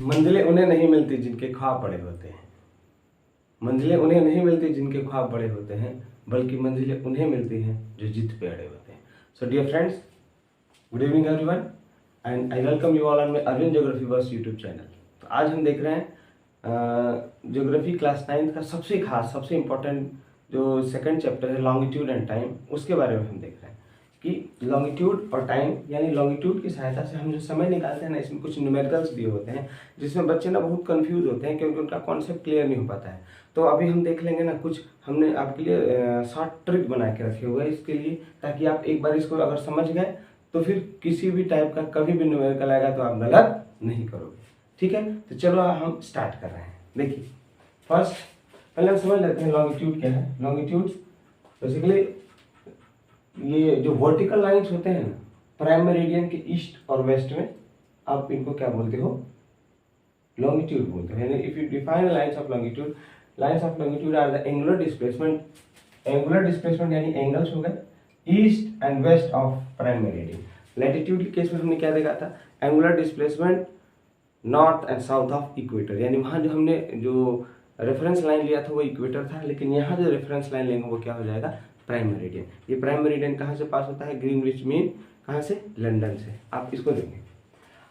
मंजिलें उन्हें नहीं मिलती जिनके ख्वाब बड़े होते हैं। मंजिलें उन्हें नहीं मिलती जिनके ख्वाब बड़े होते हैं, बल्कि मंजिलें उन्हें मिलती हैं जो जिद पे अड़े होते हैं। So dear friends, good evening everyone and I welcome you all on my Arvind geography verse YouTube channel. तो आज हम देख रहे हैं ज्योग्राफी क्लास 9 का सबसे खास, सबसे इम्पोर्टेंट जो सेकंड चैप्टर है लॉन्गिट्यूड एंड टाइम, उसके बारे में हम देख रहे हैं कि लॉन्गिट्यूड और टाइम यानी लॉन्गिट्यूड की सहायता से हम जो समय निकालते हैं ना, इसमें कुछ न्यूमेरिकल्स दिए होते हैं जिसमें बच्चे ना बहुत कंफ्यूज होते हैं क्योंकि उनका कॉन्सेप्ट क्लियर नहीं हो पाता है। तो अभी हम देख लेंगे ना, कुछ हमने आपके लिए शॉर्ट ट्रिक बना के रखे हुए हैं इसके लिए, ताकि आप एक बार इसको अगर समझ गए तो फिर किसी भी टाइप का कभी भी न्यूमेरिकल आएगा तो आप गलत नहीं करोगे। ठीक है, तो चलो हम स्टार्ट कर रहे हैं। देखिए फर्स्ट पहले हम समझ लेते हैं लॉन्गिट्यूड क्या है। लॉन्गिट्यूड बेसिकली ये जो वर्टिकल लाइंस होते हैं ना, प्राइम मेरिडियन के ईस्ट और वेस्ट में, आप इनको क्या बोलते हो? लॉन्गिट्यूड बोलते हैं। If you define lines of longitude, lines of longitude are the angular displacement, angular displacement यानी एंगल्स हो गए east and west of prime meridian. Latitude के केस में हमने क्या देखा था? Angular displacement north and south of equator, यानी वहाँ जो हमने जो रेफरेंस लाइन लिया था वो इक्वेटर था, लेकिन यहाँ जो रेफरेंस लाइन लेंगे वो क्या हो जाएगा? Prime meridian. ये प्राइम मेरिडियन कहाँ से पास होता है? ग्रीनविच मीन कहाँ से? लंदन से। आप इसको देखें।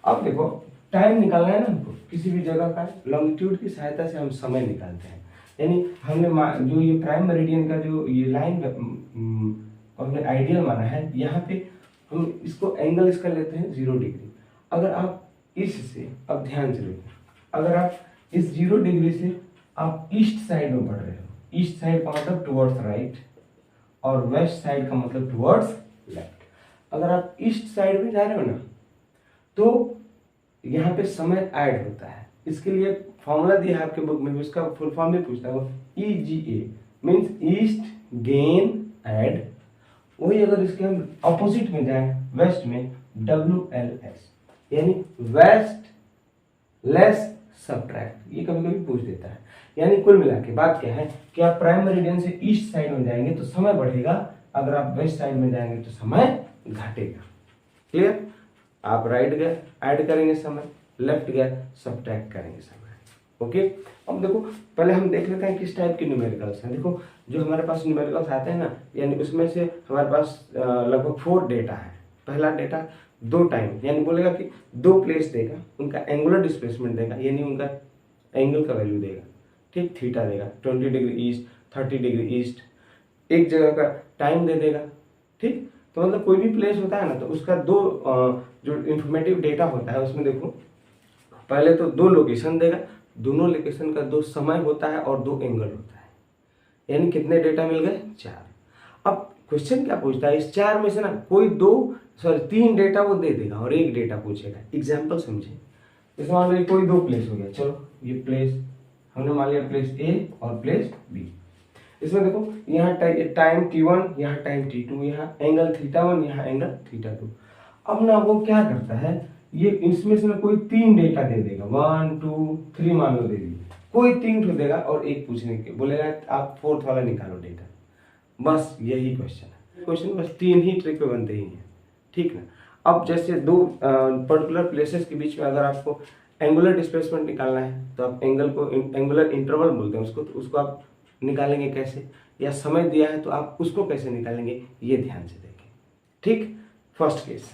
अब देखो टाइम निकालना है ना हमको किसी भी जगह का, लॉन्गिट्यूड की सहायता से हम समय निकालते हैं। यानी हमने जो ये प्राइम मेरिडियन का जो ये लाइन हमने आइडियल माना है, यहाँ पे हम इसको एंगल इसका लेते हैं 0 डिग्री। अगर आप इससे, अब ध्यान से देखो, अगर आप इस 0 डिग्री से आप ईस्ट साइड में बढ़ रहे हो, ईस्ट साइड का मतलब टुवर्ड्स राइट और वेस्ट साइड का मतलब टुवर्ड्स लेफ्ट। अगर आप ईस्ट साइड में जा रहे हो ना, तो यहाँ पे समय ऐड होता है। इसके लिए फॉर्मूला दिया है आपके बुक में भी, उसका फुल फॉर्म भी पूछता है, EGA means east gain add. वही अगर इसके हम ऑपोजिट में जाए वेस्ट में, WLS यानी वेस्ट लेस सब्ट्रैक्ट। ये कभी कभी पूछ देता है। यानी कुल मिला के बात क्या है कि आप प्राइम मेरिडियन से ईस्ट साइड में जाएंगे तो समय बढ़ेगा, अगर आप वेस्ट साइड में जाएंगे तो समय घटेगा। क्लियर? आप राइट गए ऐड करेंगे समय, लेफ्ट गए सब्ट्रैक्ट करेंगे समय। ओके, अब देखो पहले हम देख लेते हैं किस टाइप के न्यूमेरिकल्स हैं। देखो जो हमारे पास न्यूमेरिकल्स आते हैं ना, यानी उसमें से हमारे पास लगभग 4 डेटा है। पहला डेटा 2 टाइम, यानी बोलेगा कि 2 प्लेस देगा, उनका एंगुलर डिस्प्लेसमेंट देगा, यानी उनका एंगल का वैल्यू देगा। ठीक, थीटा देगा 20 डिग्री ईस्ट, 30 डिग्री ईस्ट, एक जगह का टाइम दे देगा। ठीक, तो मतलब कोई भी प्लेस होता है ना, तो उसका 2 जो इंफॉर्मेटिव डेटा होता है उसमें देखो पहले तो 2 लोकेशन देगा, दोनों लोकेशन का 2 समय होता है और 2 एंगल होता है। यानी कितने डेटा मिल गए? 4। अब क्वेश्चन क्या पूछता है, इस 4 में से ना कोई 3 डेटा वो दे देगा और 1 डेटा पूछेगा। एग्जाम्पल समझे, जैसे मान लो कोई 2 प्लेस हो गया, चलो ये प्लेस हमने मान लिया प्लेस A और प्लेस B। इसमें देखो यहाँ टाइम T1, यहाँ टाइम T2, यहाँ एंगल θ1, यहाँ एंगल θ2। अब ना वो क्या करता है, ये इसमें से ना कोई 3 डेटा दे देगा, 1 2 3 मान लो दे दिए, कोई 3 ठो देगा और 1 पूछने के बोलेगा आप 4th वाला निकालो डेटा। बस यही क्वेश्चन है। क्वेश्चन बस 3 ही ट्रिक पे बनते ही हैं। ठीक ना? अब जैसे 2 पर्टिकुलर प्लेसेस के बीच में अगर आपको एंगुलर डिस्प्लेसमेंट निकालना है तो आप एंगल को एंगुलर इंटरवल बोलते हैं उसको, तो उसको आप निकालेंगे कैसे, या समय दिया है तो आप उसको कैसे निकालेंगे, ये ध्यान से देखें। ठीक, फर्स्ट केस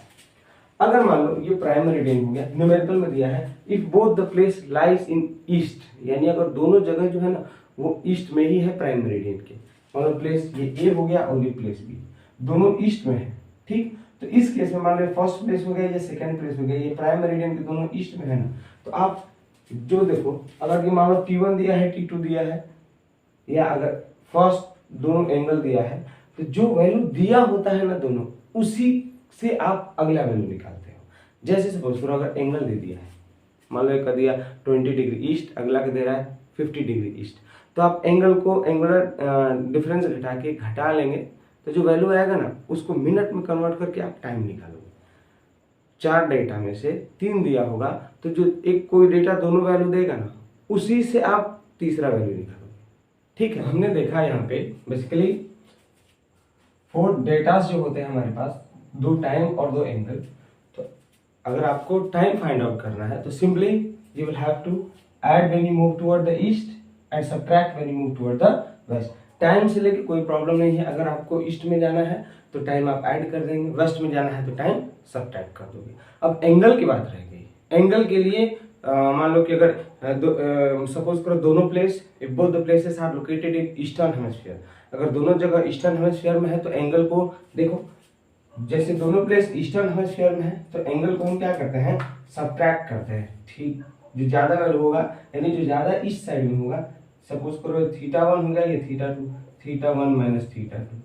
अगर मान लो ये प्राइम मेरिडियन हो गया, न्यूमेरिकल में दिया है if both the place lies in east, यानी अगर दोनों जगह जो है ना वो ईस्ट में ही है प्राइम मेरिडियन के। मान लो प्लेस ये A हो गया और ये प्लेस B, दोनों ईस्ट में है। ठीक, तो इस केस में मान लो फर्स्ट प्लेस हो गया या सेकंड प्लेस हो गया, ये प्राइम मेरिडियन के दोनों ईस्ट में है ना, तो आप जो देखो अगर ये मान लो T1 दिया है, T2 दिया है, या अगर फर्स्ट दोनों एंगल दिया है, तो जो वैल्यू दिया होता है ना दोनों, उसी से आप अगला वैल्यू निकालते हो। जैसे सपोज करो अगर एंगल दे दिया है, मान लो एक का दिया 20 डिग्री ईस्ट, अगला का दे रहा है 50 डिग्री ईस्ट, तो आप एंगल को एंगुलर डिफरेंस घटा लेंगे, तो जो वैल्यू आएगा ना उसको मिनट में कन्वर्ट करके आप टाइम निकालोगे। 4 डेटा में से 3 दिया होगा, तो जो एक कोई डेटा दोनों वैल्यू देगा ना, उसी से आप तीसरा वैल्यू निकालोगे। ठीक है, हमने देखा यहाँ पे बेसिकली 4 डेटास जो होते हैं हमारे पास, 2 टाइम और 2 एंगल। तो अगर आपको टाइम फाइंड आउट करना है तो simply you will have to add when you move toward the east and subtract when you move toward the west. Time से लेके कोई प्रॉब्लम नहीं है, अगर आपको ईस्ट में जाना है तो टाइम आप ऐड कर देंगे, वेस्ट में जाना है तो टाइम सब्ट्रैक्ट कर दोगे। अब एंगल की बात रह गई। एंगल के लिए मान लो कि अगर सपोज करो दोनों place, if both the places are located in eastern hemisphere, अगर दोनों जगह ईस्टर्न हेमिस्फीयर में है तो एंगल को देखो, जैसे दोनों प्लेस ईस्टर्न हेमिस्फीयर में है तो एंगल को हम क्या करते हैं, सब्ट्रैक्ट करते हैं। ठीक, जो ज्यादा वैल्यू होगा यानी जो ज्यादा ईस्ट साइड में होगा, सपोज करो θ1 हो गया, ये θ2, θ1 माइनस θ2।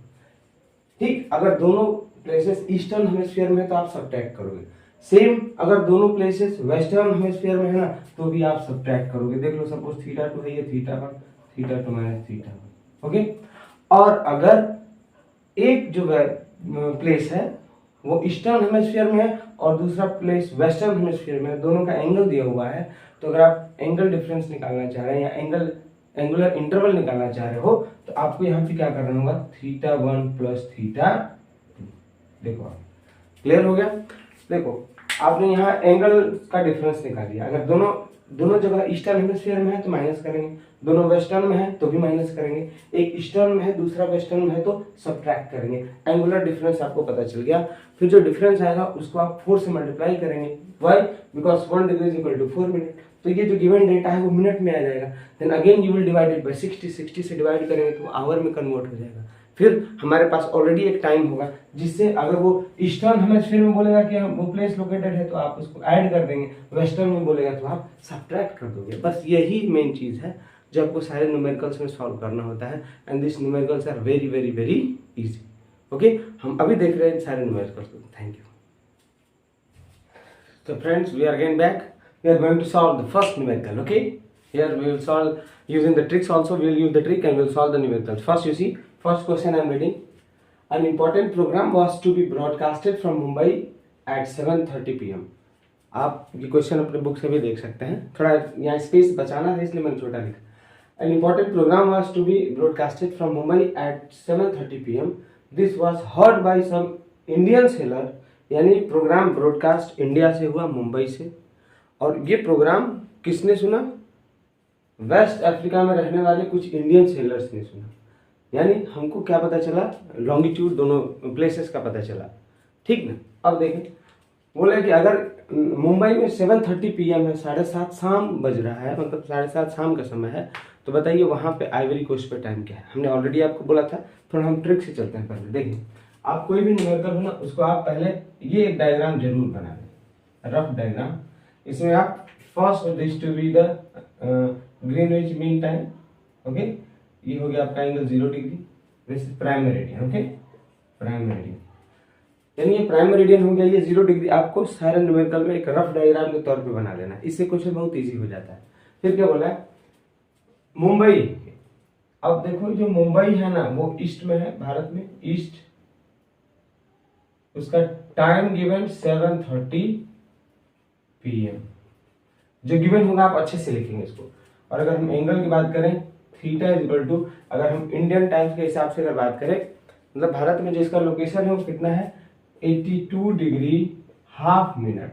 ठीक, अगर दोनों प्लेसेस ईस्टर्न हेमिस्फीयर में है तो आप सब्ट्रैक्ट करोगे। सेम अगर दोनों प्लेसेस वेस्टर्न हेमिस्फीयर में है ना तो भी आप सब्ट्रैक्ट करोगे। देख लो, सपोज θ2 है, ये θ1, θ2 माइनस θ1। ओके, और अगर एक जो प्लेस है वो ईस्टर्न हेमिस्फीयर में है और दूसरा प्लेस वेस्टर्न हेमिस्फीयर में है, दोनों का एंगल दिया हुआ है, तो अगर आप एंगल डिफरेंस निकालना चाह रहे हैं या एंगुलर इंटरवल निकालना चाह रहे हो तो आपको यहाँ पे क्या करना होगा, θ1 प्लस θ2। देखो, क्लियर हो गया। देखो, आपने यहाँ एंगल का डिफरेंस निकाल दिया। अगर दोनों जगह ईस्टर्न हेमिस्फीयर में है तो माइनस करेंगे, दोनों वेस्टर्न में है तो भी माइनस करेंगे, एक ईस्टर्न में है दूसरा वेस्टर्न में है तो सब्ट्रैक्ट करेंगे। एंगुलर डिफरेंस आपको पता चल गया। फिर जो डिफरेंस आएगा उसको आप 4 से मल्टीप्लाई करेंगे। Why? Because 1 degree is equal to 4 minute. तो ये जो गिवन डेटा है वो मिनट में आ जाएगा। Then again you will divide it by 60 से डिवाइड करेंगे तो आवर में कन्वर्ट हो जाएगा। फिर हमारे पास ऑलरेडी एक टाइम होगा जिससे अगर वो ईस्टर्न हेमिस्फीयर में बोलेगा कि वो प्लेस लोकेटेड है तो आप उसको ऐड कर देंगे, वेस्टर्न में बोलेगा तो आप सब्ट्रैक्ट कर दोगे। बस यही मेन चीज है जो आपको सारे न्यूमेरिकल्स में सॉल्व करना होता है। And this numericals are very very very easy. Okay, हम अभी देख रहे हैं सारे न्यूमेरिकल्स को। Thank you. So friends, we are again back. We are going to solve the first numerical. Okay, here we will solve using the tricks also. We will use the trick and we will solve the numericals. First, you see, first question I am reading. An important program was to be broadcasted from Mumbai at 7:30 p.m. आप ये question अपने book से भी देख सकते हैं। थोड़ा यहाँ स्पेस बचाना है इसलिए मैंने छोटा लिखा। An important program was to be broadcasted from Mumbai at 7:30 p.m. This was heard by some Indian sailor. यानी प्रोग्राम ब्रॉडकास्ट इंडिया से हुआ, मुंबई से। और ये प्रोग्राम किसने सुना? वेस्ट अफ्रीका में रहने वाले कुछ इंडियन सेलर्स ने सुना। यानी हमको क्या पता चला, लॉन्गिट्यूड दोनों प्लेसेस का पता चला। ठीक ना। अब देखें, बोले कि अगर मुंबई में 7:30 PM है, 7:30 शाम बज रहा है, मतलब 7:30 शाम का समय है, तो बताइए वहाँ पे आइवरी कोस्ट पे टाइम क्या है? हमने ऑलरेडी आपको बोला था। थोड़ा हम ट्रिक से चलते हैं। पहले देखिए, आप कोई भी न्यूमेरिकल हो ना उसको आप पहले ये एक डायग्राम जरूर बना लें, रफ डायग्राम। इसमें आप first this to be the Greenwich mean time. Okay, ये हो गया आपका angle 0 degree, this is prime meridian. Okay, prime meridian यानी ये प्राइम मेरिडियन हो गया, ये 0 डिग्री। आपको सारे न्यूमेरिकल में एक रफ डायग्राम के तौर पे बना लेना, इससे क्वेश्चन बहुत ईजी हो जाता है। फिर क्या बोला है, मुंबई। अब देखो, जो मुंबई है ना वो ईस्ट में है, भारत में ईस्ट। उसका टाइम गिवन 7:30 PM। जो गिवन होगा आप अच्छे से लिखेंगे इसको। और अगर हम एंगल की बात करें, थीटा इज इक्वल टू, अगर हम इंडियन टाइम्स के हिसाब से अगर बात करें, मतलब भारत में जो इसका लोकेशन है वो कितना है, 82 डिग्री हाफ मिनट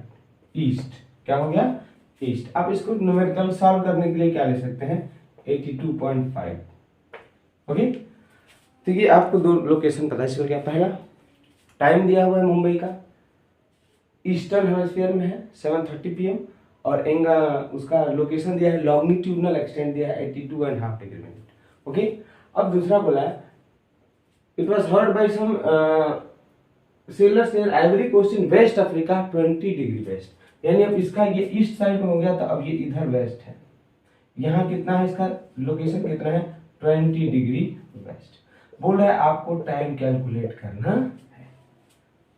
ईस्ट। क्या हो गया, ईस्ट। आप इसको न्यूमेरिकल सॉल्व करने के लिए क्या ले सकते हैं, 82.5। ओके, तो ये आपको दो लोकेशन पता चल गया। पहला टाइम दिया हुआ है मुंबई का, ईस्टर्न हेमिस्फीयर में है 7:30 PM, और उसका लोकेशन दिया है, लॉन्गिट्यूडनल एक्सटेंट दिया है 82.5 डिग्री मिनट। ओके, अब दूसरा बोला है, it was heard by some sailors near Ivory Coast in West Africa 20 degree west. यानी अब इसका ये ईस्ट साइड में हो गया, तो अब ये इधर वेस्ट है। यहाँ कितना है, इसका लोकेशन कितना है, 20 डिग्री वेस्ट। बोल रहा है आपको टाइम कैलकुलेट करना है।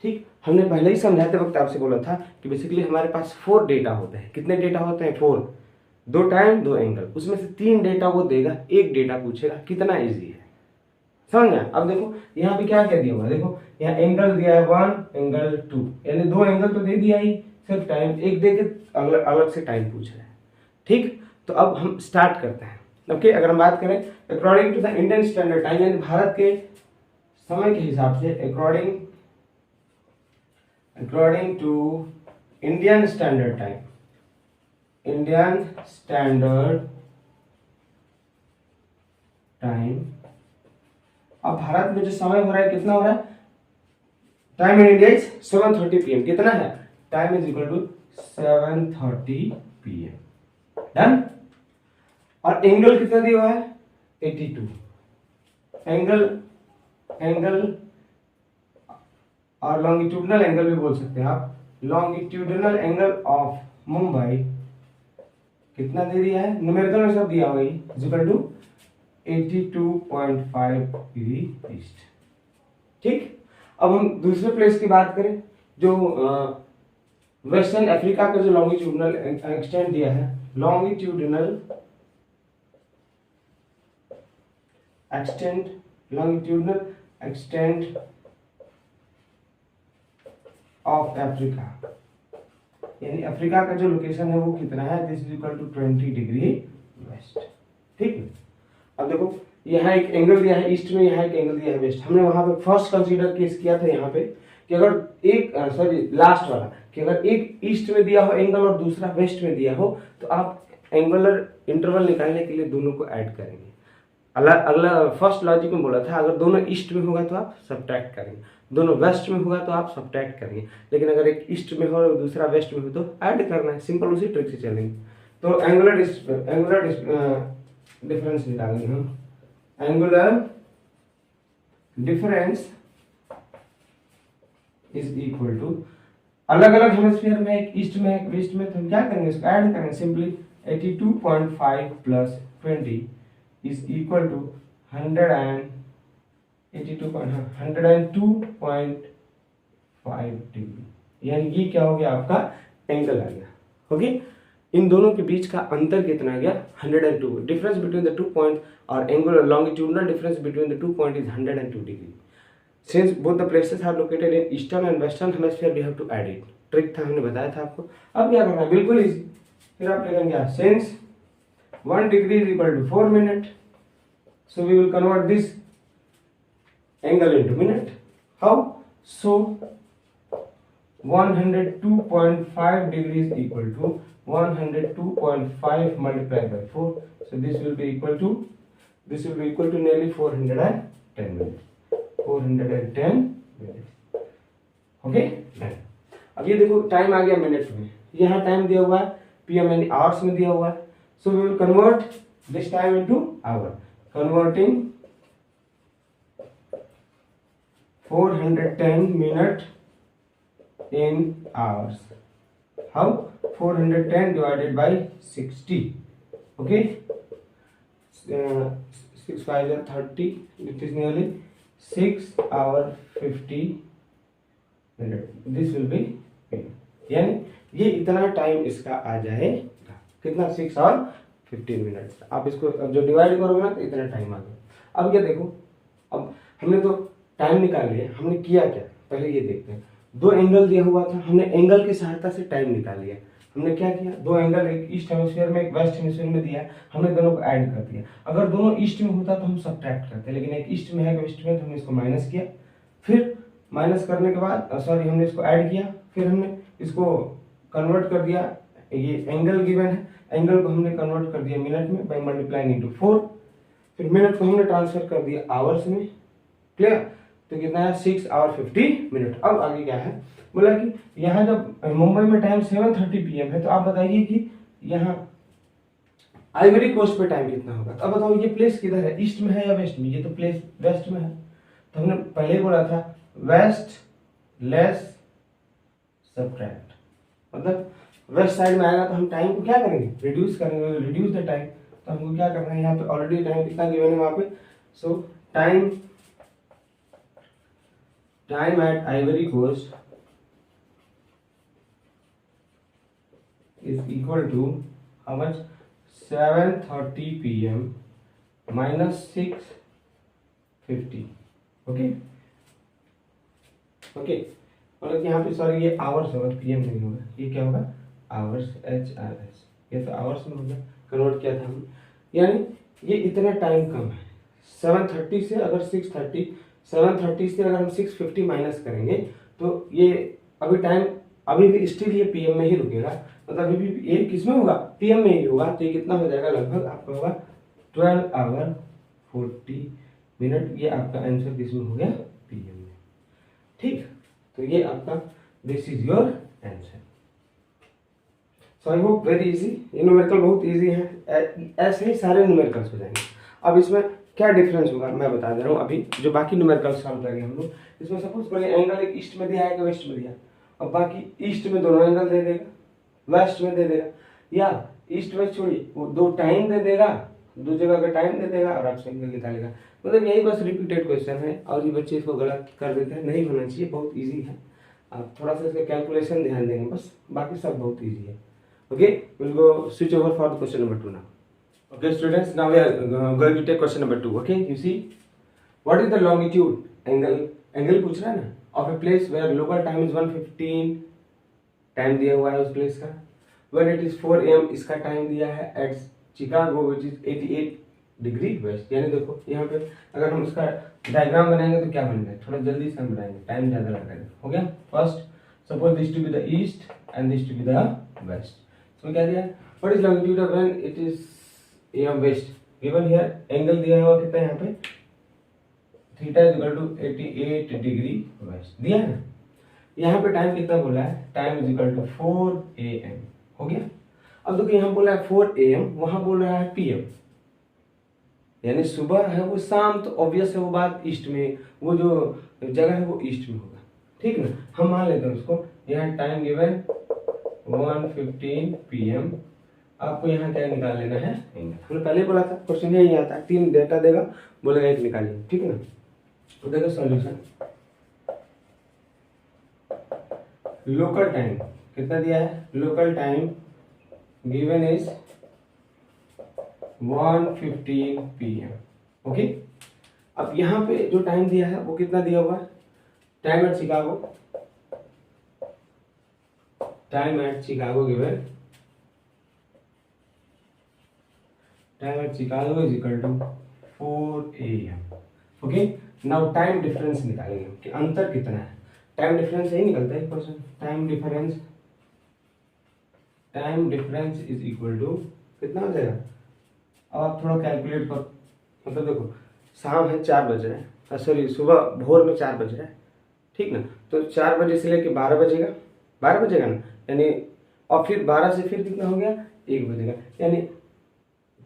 ठीक, हमने पहले ही समझाते वक्त आपसे बोला था कि बेसिकली हमारे पास 4 डेटा होते हैं। कितने डेटा होते हैं, 4। 2 टाइम 2 एंगल, उसमें से 3 डेटा वो देगा, 1 डेटा पूछेगा। कितना इजी है, समझ गया। अब देखो यहाँ पे क्या क्या दिया हुआ है, देखो यहाँ एंगल दिया है 1, एंगल 2, यानी 2 एंगल तो दे दिया ही, सिर्फ टाइम एक दे के अलग से टाइम पूछ रहा है। ठीक, तो अब हम स्टार्ट करते हैं। ओके, अगर हम बात करें according to the Indian standard time, यानी भारत के समय के हिसाब से, according to Indian standard time, Indian standard time. अब भारत में जो समय हो रहा है कितना हो रहा है, time in India is 7:30 PM। कितना है, time is equal to 7:30 PM। Done. और एंगल कितना दिया हुआ है, 82। एंगल और लॉन्गिट्यूडनल एंगल भी बोल सकते हैं आप। लॉन्गिट्यूडनल एंगल ऑफ मुंबई कितना दे दिया है, न्यूमेरिकल में सब दिया हुआ है, इक्वल टू 82.5 डिग्री ईस्ट। ठीक। अब हम दूसरे प्लेस की बात करें, जो वेस्टर्न अफ्रीका का जो लॉन्गिट्यूडनल एक्सटेंट दिया है, लॉन्गिट्यूडनल एक्सटेंट ऑफ अफ्रीका, यानी अफ्रीका का जो लोकेशन है वो कितना है, this is equal to 20 degree west. ठीक है। अब देखो यहाँ एक एंगल दिया है ईस्ट में, यहाँ एक एंगल दिया है वेस्ट। हमने वहां पे फर्स्ट कंसीडर केस किया था यहाँ पे कि अगर एक लास्ट वाला कि अगर एक ईस्ट में दिया हो एंगल और दूसरा वेस्ट में दिया हो, तो आप एंगुलर इंटरवल निकालने के लिए दोनों को ऐड करेंगे। अगला फर्स्ट लॉजिक में बोला था, अगर दोनों ईस्ट में होगा तो आप सब्ट्रैक्ट करेंगे, दोनों वेस्ट में होगा तो आप सब्ट्रैक्ट करेंगे, लेकिन अगर एक ईस्ट में हो और दूसरा वेस्ट में हो तो ऐड करना है। सिंपल उसी ट्रिक से चलेंगे। तो एंगुलर डिफरेंस निकालेंगे हम। Angular difference is equal to, अलग अलग हेमिस्फीयर में, एक ईस्ट में एक वेस्ट में, तो हम क्या करेंगे, इसको ऐड करेंगे। Simply 82.5 plus 20 is equal to 102.5 degree, यानी ये क्या हो गया, आपका एंगल आ गया। ओके। इन दोनों के बीच का अंतर कितना आ गया, 102। डिफरेंस बिटवीन द 2 पॉइंट और angular longitudinal difference between the 2 point is 102 degree. Since both the places are located in eastern and western hemisphere we have to add it. Trick था, हमने बताया था आपको। अब क्या करना है, बिल्कुल इजी। फिर आप लिखेंगे क्या, since 1 degree is equal to 4 minute, so we will convert this angle into minute. How? So 102.5 degrees equal to 102.5 multiplied by 4. So this will be equal to nearly 410 minutes. 410 minutes. Okay? अब ये देखो time आ गया minute में, यहाँ time दिया हुआ है PM यानी आवर्स में दिया हुआ है। So we will convert this time into hour. Converting 410 minute in hours. How? 410 divided by 60. Okay. 6 5 are 30. It is nearly 6 hour 50 minute. This will be यानी ये इतना टाइम इसका आ जाएगा, कितना, 6 और 15 मिनट। आप इसको अब जो डिवाइड करोगे ना तो इतना टाइम आ गया। अब क्या देखो, अब हमने तो टाइम निकाल लिया, हमने किया क्या, पहले ये देखते हैं। दो एंगल दिया हुआ था, हमने एंगल की सहायता से टाइम निकाल लिया। हमने क्या किया, दो एंगल, एक ईस्ट हेमिस्फीयर में एक वेस्ट हेमिस्फीयर में दिया, हमने दोनों को ऐड कर दिया। अगर दोनों ईस्ट में होता तो हम सब्ट्रैक्ट करते, लेकिन एक ईस्ट में है एक वेस्ट में, तो हमने इसको माइनस किया। फिर माइनस करने के बाद हमने इसको ऐड किया, फिर हमने इसको कन्वर्ट कर दिया। ये एंगल गिवन है, एंगल को हमने कन्वर्ट कर दिया मिनट में बाय मल्टीप्लाइंग इनटू 4। फिर मिनट को हमने ट्रांसफर कर दिया आवर्स में। क्लियर? तो कितना है, 6 आवर 50 मिनट। अब आगे क्या है, बोला कि यहाँ जब मुंबई में टाइम 7:30 PM है, तो आप बताइए कि यहाँ आइवरी कोस्ट पे टाइम कितना होगा। तो अब बताओ ये प्लेस किधर है, ईस्ट में है या वेस्ट में? ये तो प्लेस वेस्ट में है, तो हमने पहले ही बोला था वेस्ट लेस सब्ट्रैक्ट, मतलब वेस्ट साइड में आएगा तो हम टाइम को क्या करेंगे, रिड्यूस करेंगे, रिड्यूस द टाइम। तो हमको क्या करना है, यहाँ पे ऑलरेडी टाइम कितना गिवन है वहां पे। So time at Ivory Coast is equal to how much, 7:30 PM minus 6:50। Okay okay, मतलब यहाँ पे सॉरी ये आवर्स होगा, PM नहीं होगा, ये क्या होगा, आवर्स, HRS। ये तो आवर्स में हो गया, कन्वर्ट किया था हम, यानी ये इतना टाइम कम है। 7:30 से अगर 6:30, 7:30 से अगर हम 6:50 माइनस करेंगे तो ये अभी टाइम अभी भी स्टिल ये पीएम में ही रुकेगा, मतलब अभी भी ये किस में होगा, पीएम में ही होगा। तो ये कितना हो जाएगा, लगभग आपका होगा 12 आवर 40 मिनट। ये आपका आंसर किसमें हो गया, पीएम में। ठीक, तो ये आपका this is your answer. So I hope very easy, ये न्यूमेरिकल बहुत इजी है, ऐसे ही सारे न्यूमेरिकल्स हो जाएंगे। अब इसमें क्या डिफरेंस होगा मैं बता दे रहा हूँ। अभी जो बाकी न्यूमेरिकल्स सॉल्व करेंगे हम लोग, इसमें सपोज करिए एंगल एक ईस्ट में दिया है कि वेस्ट में दिया, अब बाकी ईस्ट में दोनों एंगल दे देगा, वेस्ट में दे देगा, या ईस्ट वेस्ट छोड़िए वो दो टाइम दे देगा, दो जगह का टाइम दे देगा और आपसे एंगल निकालेगा। मतलब यही बस रिपीटेड क्वेश्चन है और ये बच्चे इसको गलत कर देते हैं, नहीं होना चाहिए, बहुत ईजी है। आप थोड़ा सा इसका कैलकुलेशन ध्यान देंगे बस, बाकी सब बहुत ईजी है। Okay, we'll go switch over for the question number 2 now. Okay, students, now we are going to take question number 2. Okay, you see, what is the longitude angle पूछ रहा है ना, of a place where local time is 1:15, time दिया हुआ है उस place का, when it is 4 AM इसका टाइम दिया है at Chicago which is 88 degree west. यानी देखो यहाँ पे अगर हम इसका डायग्राम बनाएंगे तो क्या बनेगा, थोड़ा जल्दी से हम बनाएंगे, टाइम ज़्यादा लगेगा। हो गया, first suppose this to be the east and this to be the west. तो क्या दिया, what is longitude of when it is M west, given here angle दिया हुआ कितना है यहाँ पे, theta is equal to 88 degree west दिया है ना। यहाँ पे टाइम कितना बोला है, time is equal to 4 AM। हो गया, अब देखो यहाँ बोला है 4 AM, वहां बोल रहा है PM, यानी सुबह है वो शाम, तो ऑब्वियस है वो बात ईस्ट में, वो जो जगह है वो ईस्ट में होगा। ठीक ना, हम मान लेते हैं उसको, यहाँ टाइम गिवन 1:15 PM। आपको यहाँ क्या निकाल लेना है, एंगल। हमने पहले बोला था क्वेश्चन यही आता है, 3 डेटा देगा, बोलेगा एक निकालिए। ठीक है ना, तो देखो सॉल्यूशन, लोकल टाइम कितना दिया है, local time given is 1:15 PM। Okay, अब यहाँ पे जो टाइम दिया है वो कितना दिया हुआ है, time at Chicago, time at Chicago given, time at Chicago is equal to 4 AM। Okay, now time difference निकालेंगे कि अंतर कितना है, टाइम डिफरेंस यही निकलता है question, time difference is equal to कितना हो जाएगा। अब आप थोड़ा कैलकुलेट करो, मतलब देखो शाम है 4 बज रहे हैं, सॉरी सुबह भोर में 4 बज रहे हैं। ठीक ना, तो 4 बजे से लेके 12 बजेगा, 12 बजेगा ना, यानी और फिर 12 से फिर कितना हो गया, 1 बजेगा, यानी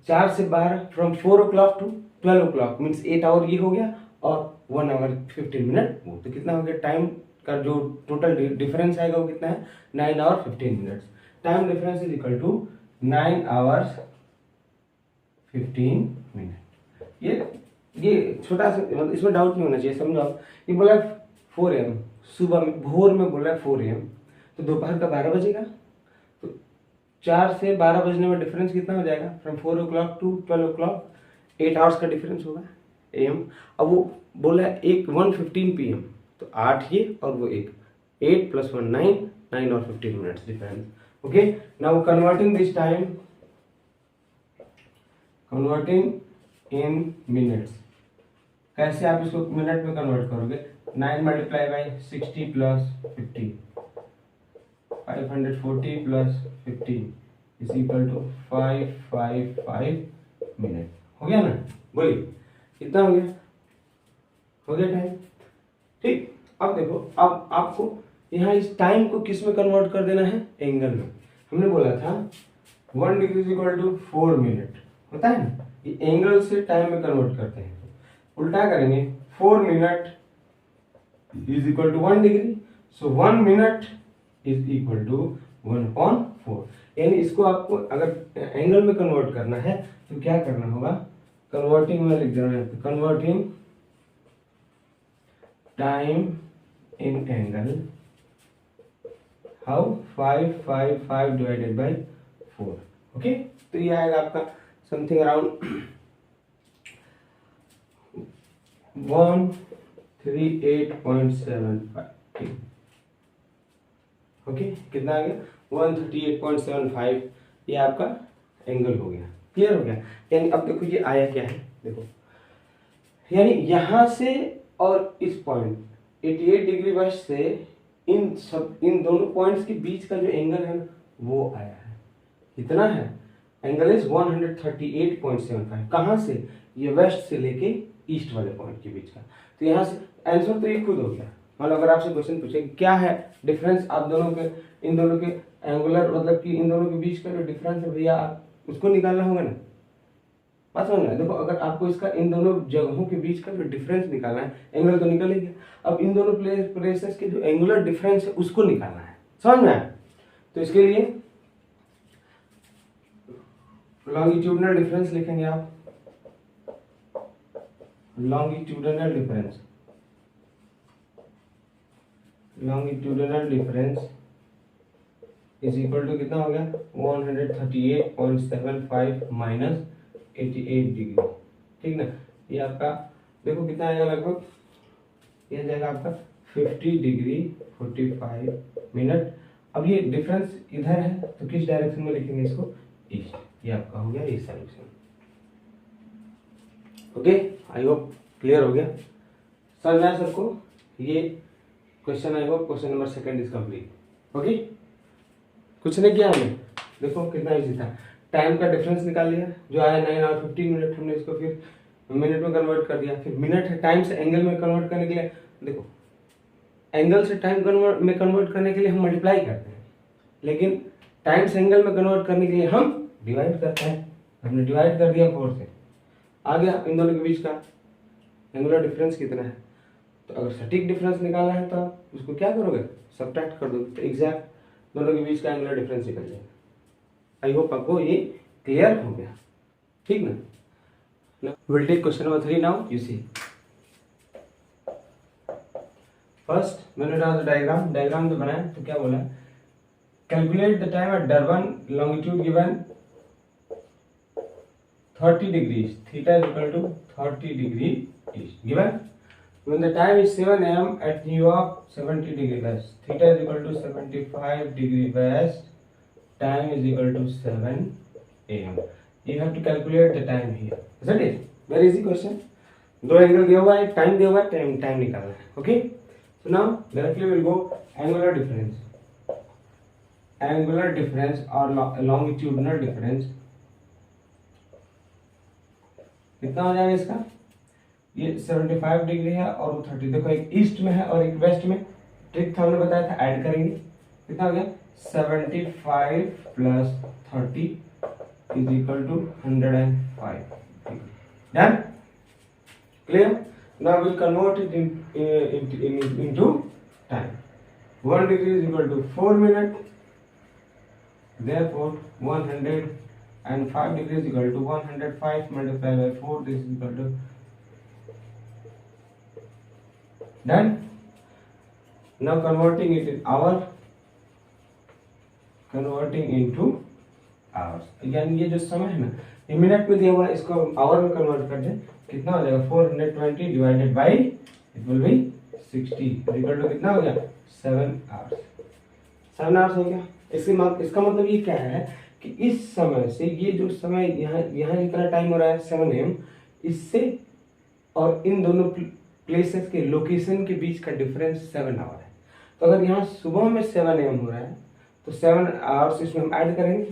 4 से 12 from 4 o'clock to 12 o'clock means 8 our ये हो गया, और 1 आवर 15 मिनट वो, तो कितना हो गया, टाइम का जो टोटल डिफरेंस आएगा वो कितना है, 9 hour 15 minutes. Time difference is equal to 9 hours 15 minute. ये छोटा सा, मतलब इसमें डाउट नहीं होना चाहिए, समझो आप। ये बोला 4 AM, सुबह में भोर में बोला 4 AM, तो दोपहर का 12 बजेगा, तो 4 से 12 बजने में डिफरेंस कितना हो जाएगा, from 4 o'clock to 12 o'clock 8 hours का डिफरेंस होगा AM। अब वो बोला है 1:15 PM, तो 8 ये और वो 8 + 1 9 और 15 minutes difference. Okay, now converting this time, converting in minutes, कैसे आप इसको मिनट में कन्वर्ट करोगे, 9 × 60 + 15, 540 + 15 इज इक्वल टू 555 मिनट। हो गया ना, बोलिए कितना हो गया, हो गया टाइम। ठीक, अब देखो, अब आपको यहाँ इस टाइम को किस में कन्वर्ट कर देना है, एंगल में। हमने बोला था 1 degree is equal to 4 minute होता है ना, ये एंगल से टाइम में कन्वर्ट करते हैं, उल्टा करेंगे, 4 minute is equal to 1 degree, so 1 minute is equal to 1/4। यानी इसको आपको अगर एंगल में कन्वर्ट करना है तो क्या करना होगा, कन्वर्टिंग में लिख देना है, converting time in angle, how 555 divided by 4। Okay, तो ये आएगा आपका समथिंग अराउंड 138.75। ओके, कितना आ गया, 138.75, ये आपका एंगल हो गया, क्लियर हो गया। यानी अब देखो ये आया क्या है, देखो यानी यहां से और इस पॉइंट 88 डिग्री वेस्ट से इन दोनों पॉइंट्स के बीच का जो एंगल है ना वो आया है, कितना है, एंगल इज 138.75। कहाँ से, ये वेस्ट से लेके ईस्ट वाले पॉइंट के बीच का। तो यहाँ से आंसर तो ये खुद हो गया। मतलब अगर आपसे क्वेश्चन पूछे क्या है डिफरेंस आप दोनों के, इन दोनों के एंगुलर मतलब कि इन दोनों के बीच का जो डिफरेंस है भैया आप उसको निकालना होगा ना। बात समझ में, देखो अगर आपको इसका इन दोनों जगहों के बीच का जो डिफरेंस निकालना है, एंगुलर तो निकल ही गया, अब इन दोनों प्लेसेस के जो एंगुलर डिफरेंस है उसको निकालना है। समझ में आया? तो इसके लिए लॉन्गिट्यूडनल डिफरेंस लिखेंगे आप, longitudinal difference, longitudinal difference is equal to कितना हो गया 138.75 माइनस 88 डिग्री, ठीक ना। ये आपका देखो कितना आएगा, लगभग ये जाएगा आपका 50 डिग्री 45 मिनट। अब ये डिफरेंस इधर है तो किस डायरेक्शन में लिखेंगे इसको, ईस्ट। ये आपका हो गया इस direction. Okay, I hope clear हो गया, समझ में आया सबको। ये question I hope question number 2 is complete. Okay, कुछ नहीं किया हमने, देखो कितना इजी था। टाइम का डिफरेंस निकाल लिया, जो आया 9 और 15 मिनट, हमने इसको फिर मिनट में कन्वर्ट कर दिया। फिर मिनट है, टाइम से एंगल में कन्वर्ट करने के लिए, देखो एंगल से टाइम में कन्वर्ट करने के लिए हम मल्टीप्लाई करते हैं, लेकिन टाइम से एंगल में कन्वर्ट करने के लिए हम डिवाइड करते हैं। हमने डिवाइड कर दिया 4 से, आ गया इन दोनों के बीच का एंगुलर डिफरेंस कितना है। तो अगर सटीक डिफरेंस निकालना है तो आप उसको क्या करोगे, सब्ट्रैक्ट कर दोगे, तो एग्जैक्ट दोनों के बीच का एंगुलर डिफरेंस निकल जाएगा। आई होप आपको ये क्लियर हो गया, ठीक ना। Will take question number 3 now. You see first मैंने डायग्राम जो बनाया तो क्या बोला, calculate the time at Durban, longitude given 30 degrees, theta is equal to 30 degree east, given when the time is 7 am at New York 70 degree west, theta is equal to 75 degree west, time is equal to 7 am. You have to calculate the time here, isn't it? Very easy question. दो angle दिया हुआ है, time दिया हुआ है, time निकालना है। Okay, so now directly we'll go angular difference or longitudinal difference। कितना हो जाएगा इसका, ये 75 डिग्री है और वो 30। देखो एक ईस्ट में है और एक वेस्ट में, ट्रिक था हमने बताया था, ऐड करेंगे। कितना हो गया 75 plus 30 is equal to 105 degree. Done, clear. Now will convert it into time. 1 degree is equal to 4 minute, therefore 105 degree is equal to 105 multiplied by 4, this is equal to, done। Now converting it in hour, converting into hours, यानी ये जो समय है ना ये minute में दिया हुआ है, इसको आवर में कन्वर्ट कर दें, कितना हो जाएगा 420 divided by it will be 60 equal to कितना हो गया 7 आवर्स। 7 आवर्स हो गया। इसका मतलब ये क्या है कि इस समय से ये जो समय यहाँ जितना टाइम हो रहा है 7 AM, इससे और इन दोनों प्लेसेस के लोकेशन के बीच का डिफरेंस 7 आवर है। तो अगर यहाँ सुबह में 7 AM हो रहा है तो 7 आवर्स इसमें हम ऐड करेंगे।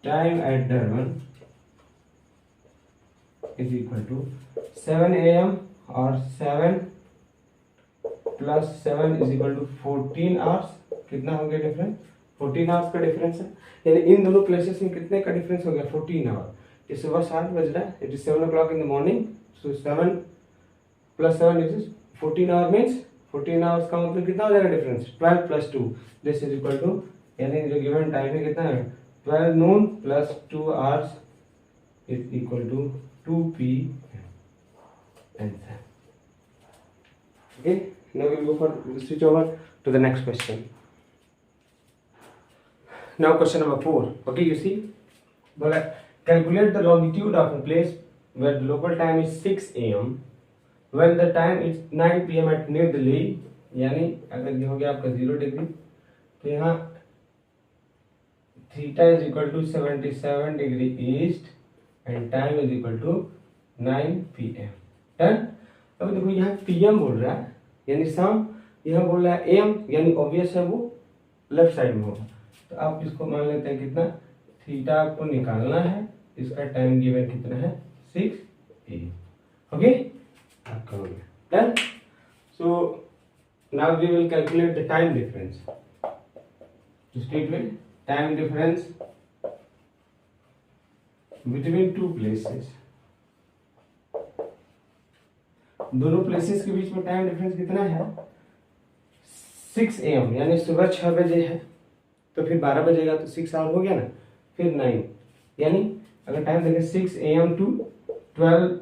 Time at Durban is equal to 7 AM और 7 plus 7 is equal to 14 hours. कितना हो गया डिफरेंस, 14 आवर्स का डिफरेंस है, यानी इन दोनों प्लेसेस में कितने का डिफरेंस हो गया 14 आवर। ये सुबह 7 बज रहा है, it is 7 o'clock in the morning, so 7 plus 7 is 14 hour, means 14 hours का मतलब कितना हो जाएगा difference 12 plus 2, this is equal to, यानी जो गिवन टाइम है कितना है 12 noon plus 2 hours is equal to 2 PM। Answer. Okay, now we'll go for switch over to the next question. Now question number 4. Okay, you see, बोला calculate the longitude of a place where the local time is 6 AM when the time is 9 PM at New Delhi, यानी अगर ये हो गया आपका 0 degree तो यहाँ theta is equal to 77 degree east and time is equal to 9 PM। Done. अब देखो यहाँ PM बोल रहा है यानी शाम, यहाँ बोल रहा है AM यानी ऑब्वियस है वो लेफ्ट साइड में होगा। तो आप इसको मान लेते हैं कितना, थीटा आपको निकालना है, इसका टाइम गिवन कितना है 6 AM। ओके, आपका हो गया done. So now we will calculate the time difference. तो statement time difference between two places, दोनों प्लेसेस के बीच में टाइम डिफरेंस कितना है 6 AM यानी सुबह 6 बजे है, तो फिर 12 बजेगा तो 6 आवर हो गया ना, फिर 9 यानी अगर टाइम देखें 6 AM टू 12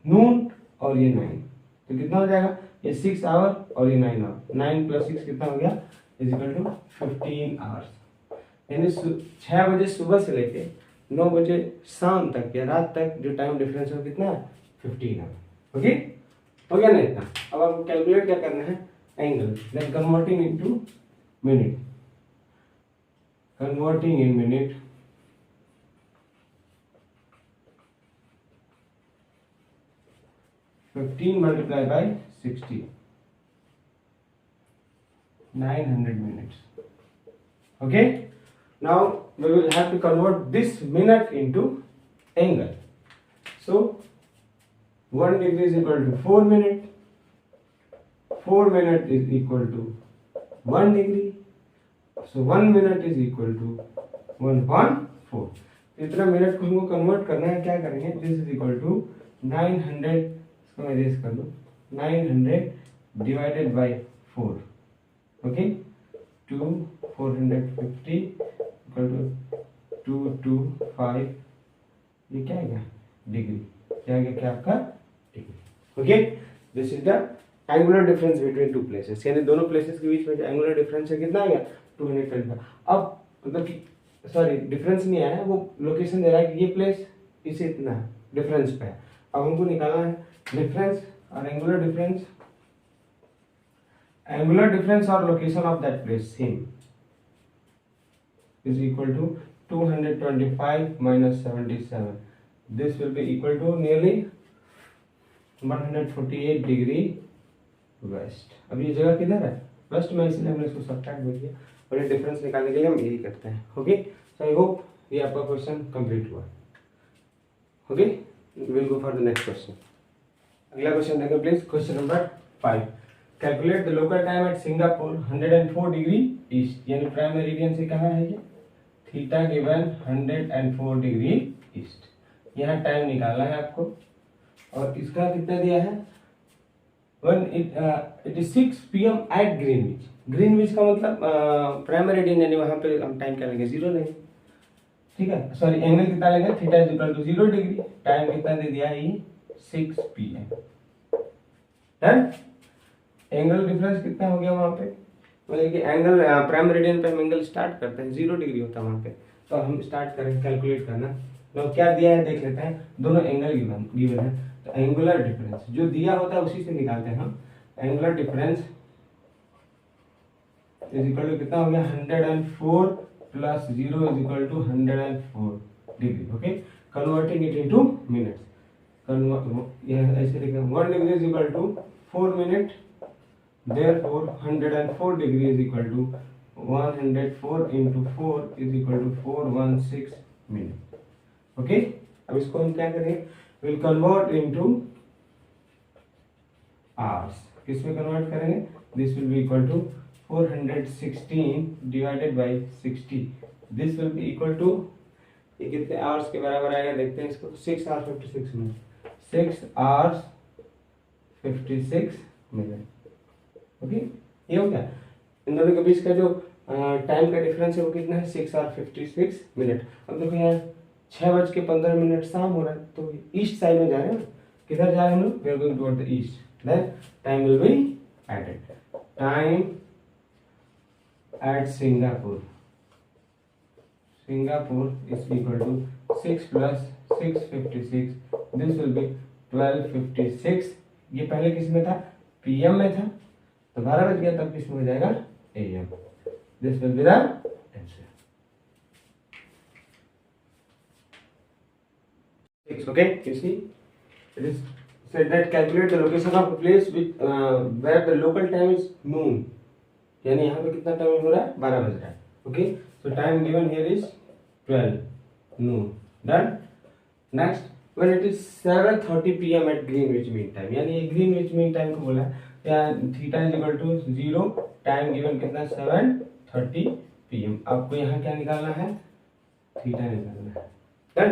नून और ये 9, तो कितना हो जाएगा, ये 6 आवर और ये 9 आवर, 9 + 6 कितना हो गया इज इक्वल टू 15 आवर्स। यानी 6 बजे सुबह से लेके 9 बजे शाम तक या रात तक जो टाइम डिफरेंस है कितना है 15 आवर। ओके, हो गया ना इतना। अब आपको कैलकुलेट क्या करना है, angle, then converting into minute, converting in minute, (15 multiplied by 60) 900 minutes. Okay, now we will have to convert this minute into angle. So 1 degree is equal to 4 minutes, 4 minutes is equal to 1 degree, so 1 minute is equal to 1/4। इतना minute को हमको convert करना है, क्या करेंगे, this is equal to 900, इसको मैं race कर दूं, 900 divided by 4, okay, 2 450 equal to 225, ये क्या है डिग्री, क्या है क्या आपका degree. Okay, this is the angular difference between two places, यानी दोनों प्लेसेस के बीच में जो एंगुलर डिफरेंस है कितना आ गया 225। अब मतलब कि सॉरी डिफरेंस नहीं आया है, वो लोकेशन दे रहा है कि ये प्लेस इसे इतना डिफरेंस पे है। अब हमको निकालना है डिफरेंस और एंगुलर डिफरेंस, एंगुलर डिफरेंस और location of that place same is equal to 225 minus 77, this will be equal to nearly 148 degree west. अब ये जगह किधर है, वेस्ट में, इसलिए हमने इसको सब्ट्रैक्ट कर दिया, और ये डिफरेंस निकालने के लिए हम यही करते हैं। ओके, सो आई होप ये आपका क्वेश्चन कंप्लीट हुआ। Okay, will go for the next question. अगला क्वेश्चन देखें please, question number 5। Calculate the local time at Singapore 104 degree east, यानी प्राइम मेरिडियन से कहाँ है ये, थीटा गिवन 104 डिग्री ईस्ट, यहाँ टाइम निकालना है आपको, और इसका कितना दिया है, 6 PM एट ग्रीनविच। ग्रीनविच का मतलब प्राइम मेरिडियन, यानी वहाँ पे हम टाइम क्या लेंगे 0 लेंगे, ठीक है, सॉरी एंगल कितना लेंगे, theta is equal to 0 degree, time कितना दे दिया है, 6 PM। डन, एंगल डिफरेंस कितना हो गया वहाँ पे, मतलब कि एंगल प्राइम मेरिडियन पे हम एंगल स्टार्ट करते हैं, 0 डिग्री होता है वहाँ पे, तो हम स्टार्ट करें कैलकुलेट करना। तो क्या दिया है देख लेते हैं, दोनों एंगल गिवन है, तो एंगुलर डिफरेंस जो दिया होता है उसी से निकालते हैं हम। Angular difference is equal to कितना हो गया, 104 + 0 is equal to 104 degree. Okay, converting it into minutes, ऐसे लिखेंगे 1 degree is equal to 4 minute, therefore 104 degree is equal to 104 × 4 is equal to 416 minute. Okay, अब इसको हम क्या करेंगे, विल कन्वर्ट इनटू आवर्स, किसमें कन्वर्ट करेंगे, this will be equal to 416 divided by 60, this will be equal to, ये कितने hours के बराबर आएगा देखते हैं इसको, 6 hours 56 minute, 6 hours 56 minute. Okay, ये हो गया, इन दोनों के बीच का जो टाइम का डिफरेंस है वो कितना है, 6 आवर 56 मिनट। अब देखो यहाँ 6:15 शाम हो रहा है, तो ईस्ट साइड में जा रहे हैं ना, किधर जा रहे हैं हम लोग, we are going toward the east, then time will be added, time at Singapore, Singapore is equal to 6 + 6 56, this will be 1256। ये पहले किस में था, PM में था, तो 12 बज गया, तब किस में हो जाएगा, AM। This will be the answer. Okay, you see it is said that calculate the location of a place with where the local time is noon, यानी यहाँ पे कितना टाइम हो रहा है, 12 बज रहा है. Okay, so time given here is 12 noon. Done. Next, when it is 7:30 PM at Greenwich Mean Time, यानी ये Greenwich Mean Time को बोला है, या theta is equal to 0, time given कितना 7:30 PM. आपको यहाँ क्या निकालना है, थीटा निकालना है. डन,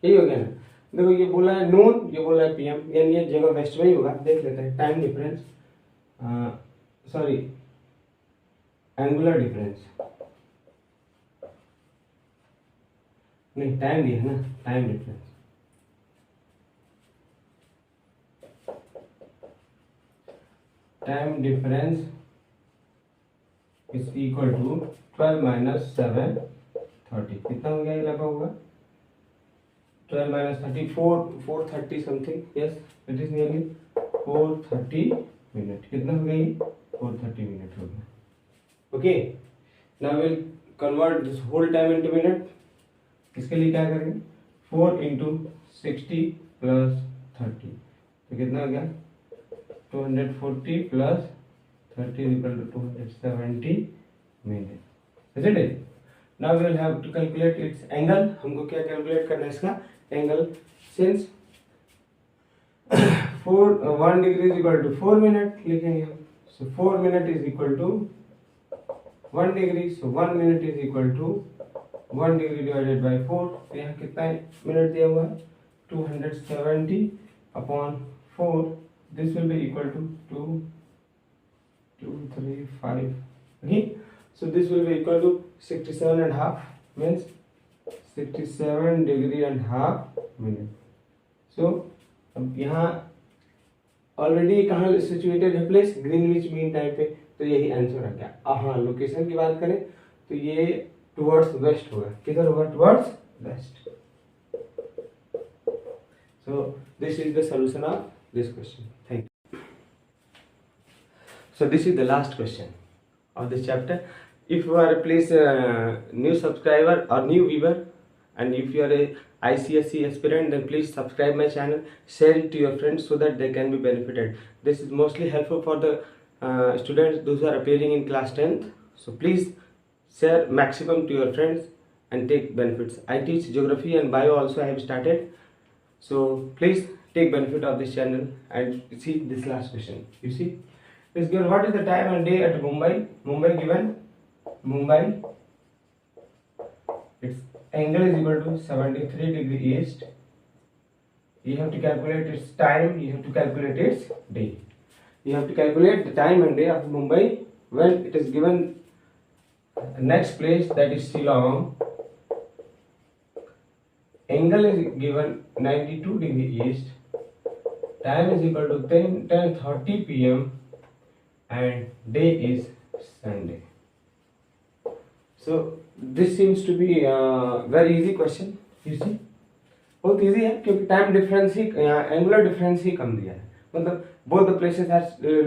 यही हो गया ना. देखो ये बोला है नून, ये बोला है पीएम, यानी ये जगह वेस्ट में ही होगा. देख लेते हैं time difference, sorry angular difference नहीं, टाइम दिया है ना, time difference. Time difference is equal to 12 minus 7:30. कितना हो गया ये लगा होगा, 12 minus 30, 4:30 something. Yes, it is nearly 4:30 minute. कितना हो गया ये, 4:30 minute हो गया. Okay, now we'll convert this whole time into minute. इसके लिए क्या करेंगे, 4 into 60 plus 30, तो कितना हो गया 240 plus 30 is equal to 270 minute. Isn't it? Now we will have to calculate its angle. हमको क्या कैलकुलेट करना है इसका angle. Since 1 degree is equal to 4 minute लिखेंगे हम. So 4 minute is equal to 1 degree. So 1 minute is equal to 1 degree divided by 4. तो यहाँ कितना मिनट दिया हुआ है, 270 upon 4. This will be equal to 2, 3, 5. Okay, so this will be equal to 67.5, means 67 degree and half minute. So अब यहाँ already कहाँ situated है प्लेस, ग्रीनविच मीन टाइम पे, तो यही आंसर आ गया. हाँ, लोकेशन की बात करें तो ये टुवर्ड्स वेस्ट होगा. किधर होगा, towards waste. So this is the solution of this question. Thank you. So this is the last question of this chapter. If you are please new subscriber or new viewer, and if you are a ICSE aspirant, then please subscribe my channel, share it to your friends so that they can be benefited. This is mostly helpful for the students those who are appearing in class 10th. So please share maximum to your friends and take benefits. I teach geography and bio also I have started. So please take benefit of this channel and see this last question. You see, is given what is the time and day at Mumbai. Mumbai given, Mumbai, its angle is equal to 73 degree east. You have to calculate its time, you have to calculate its day. You have to calculate the time and day of Mumbai when it is given next place, that is Shillong. Angle is given 92 degree east. Time is equal to 10:30 PM. And day is Sunday. So this seems to be a very easy question. You see, बहुत easy है क्योंकि time difference ही, angular difference ही कम दिया है. मतलब both the places are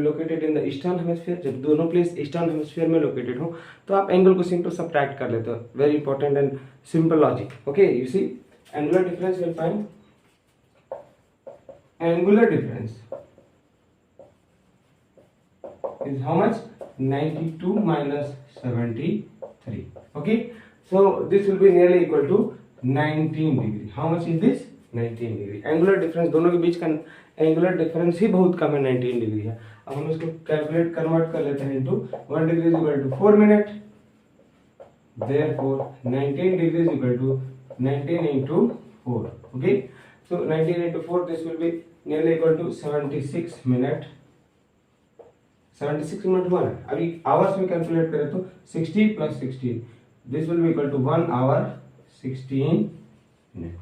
located in the eastern hemisphere. जब दोनों प्लेस ईस्टर्न हेमिस्फीयर में लोकेटेड हो तो आप एंगल को सिंपल सबट्रैक्ट कर लेते हो. Very important and simple logic. Okay, you see, angular difference will find angular difference is how much, 92 minus 73. Okay, so this will be nearly equal to 19 degree. How much is this, 19 degree. Angular difference दोनों के बीच का angular difference ही बहुत कम है, 19 degree है. अब हम इसको कैलकुलेट कन्वर्ट कर लेते हैं into 1 degree is equal to 4 minute. Therefore 19 degree is equal to 19 into 4. Okay, so 19 into 4, this will be nearly equal to 76 minute. 76 minute हुआ ना. अभी आवर्स में कैलकुलेट करें तो 60 plus 16, this will be equal to 1 hour 16 minute.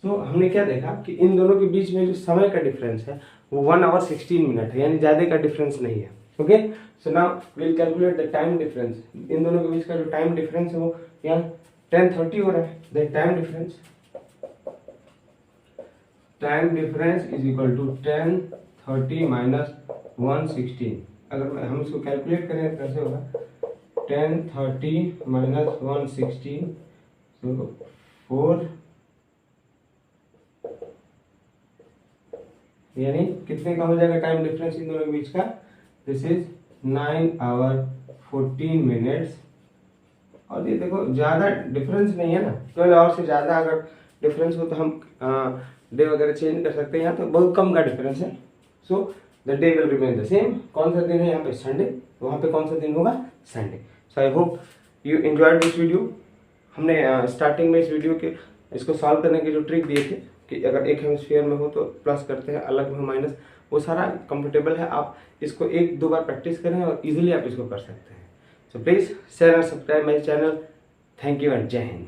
तो हमने क्या देखा कि इन दोनों के बीच में जो समय का डिफरेंस है वो 1 hour 16 मिनट है, यानी ज्यादा का डिफरेंस नहीं है. Okay, so now will calculate the time difference. इन दोनों के बीच का जो टाइम डिफरेंस है वो यहाँ 10:30 हो रहा है. The time difference is equal to 10:30 minus 116. अगर हम इसको कैलकुलेट करें कैसे होगा, 10:30 minus 116, so 4 यानी कितने का हो जाएगा टाइम डिफरेंस इन दोनों के बीच का? This is 9 hour 14 minutes. और ये देखो ज़्यादा डिफरेंस नहीं है ना, 12 आवर से ज़्यादा अगर डिफरेंस हो तो हम डे वगैरह चेंज कर सकते हैं। यहाँ तो बहुत कम का डिफरेंस है, so the day will remain the same. कौन सा दिन है यहाँ पे? संडे, तो वहाँ पे कौन सा दिन होगा? Sunday. So I hope you enjoyed this video. हमने स्टार्टिंग में इस वीडियो के इसको सॉल्व करने के जो ट्रिक दिए थे कि अगर एक हेमिस्फीयर में हो तो प्लस करते हैं, अलग में हो माइनस, वो सारा कंफर्टेबल है। आप इसको 1-2 बार प्रैक्टिस करें और इजीली आप इसको कर सकते हैं। So please share and subscribe my channel. Thank you and जय हिंद।